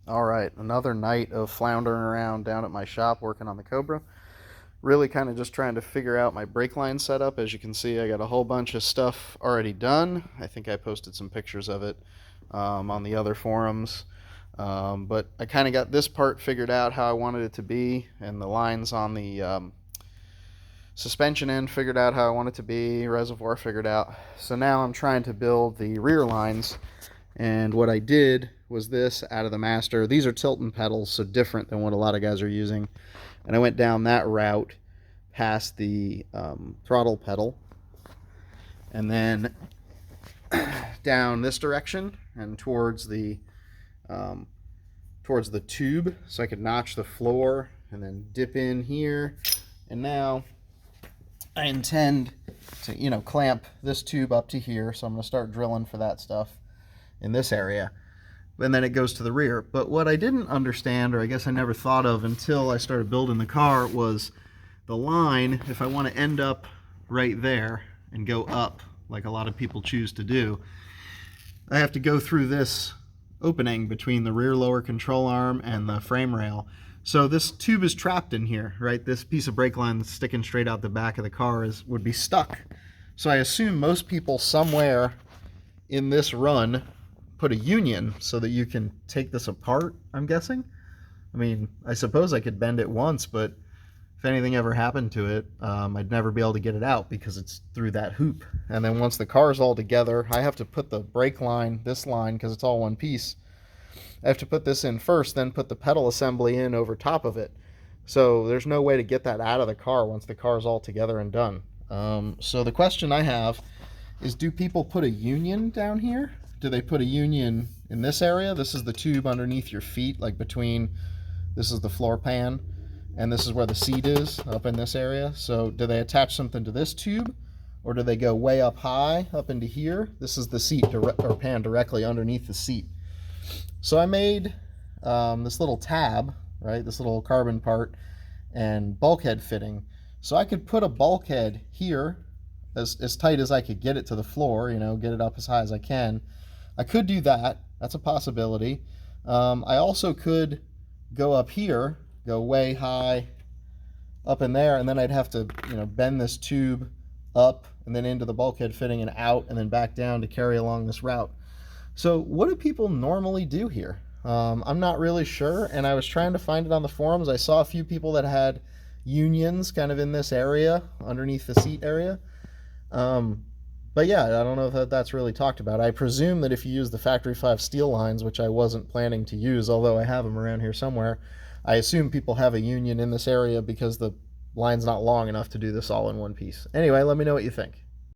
All right, another night of floundering around down at my shop working on the Cobra. Really kind of just trying to figure out my brake line setup. As you can see, I got a whole bunch of stuff already done. I think I posted some pictures of it on the other forums. But I kind of got this part figured out how I wanted it to be, and the lines on the suspension end figured out how I want it to be, reservoir figured out. So now I'm trying to build the rear lines, and what I did was this out of the master. These are Tilton pedals, so different than what a lot of guys are using. And I went down that route past the throttle pedal, and then down this direction and towards the tube, so I could notch the floor and then dip in here. And now I intend to, clamp this tube up to here, so I'm going to start drilling for that stuff in this area. And then it goes to the rear. But what I didn't understand, or I guess I never thought of until I started building the car, was the line. If I want to end up right there and go up, like a lot of people choose to do, I have to go through this opening between the rear lower control arm and the frame rail. So this tube is trapped in here, right? This piece of brake line that's sticking straight out the back of the car would be stuck. So I assume most people somewhere in this run put a union so that you can take this apart, I'm guessing. I mean, I suppose I could bend it once, but if anything ever happened to it, I'd never be able to get it out because it's through that hoop. And then once the car's all together, I have to put the brake line, this line, because it's all one piece, I have to put this in first, then put the pedal assembly in over top of it. So there's no way to get that out of the car once the car's all together and done. So the question I have is, do people put a union down here? Do they put a union in this area? This is the tube underneath your feet, like between, this is the floor pan, and this is where the seat is, up in this area. So do they attach something to this tube, or do they go way up high, up into here? This is the seat or pan directly underneath the seat. So I made this little tab, right, this little carbon part and bulkhead fitting. So I could put a bulkhead here as tight as I could get it to the floor, get it up as high as I can. I could do that. That's a possibility. I also could go up here, go way high up in there, and then I'd have to, bend this tube up and then into the bulkhead fitting and out and then back down to carry along this route. So what do people normally do here? I'm not really sure, and I was trying to find it on the forums. I saw a few people that had unions kind of in this area, underneath the seat area. But yeah, I don't know if that's really talked about. I presume that if you use the Factory 5 steel lines, which I wasn't planning to use, although I have them around here somewhere, I assume people have a union in this area because the line's not long enough to do this all in one piece. Anyway, let me know what you think.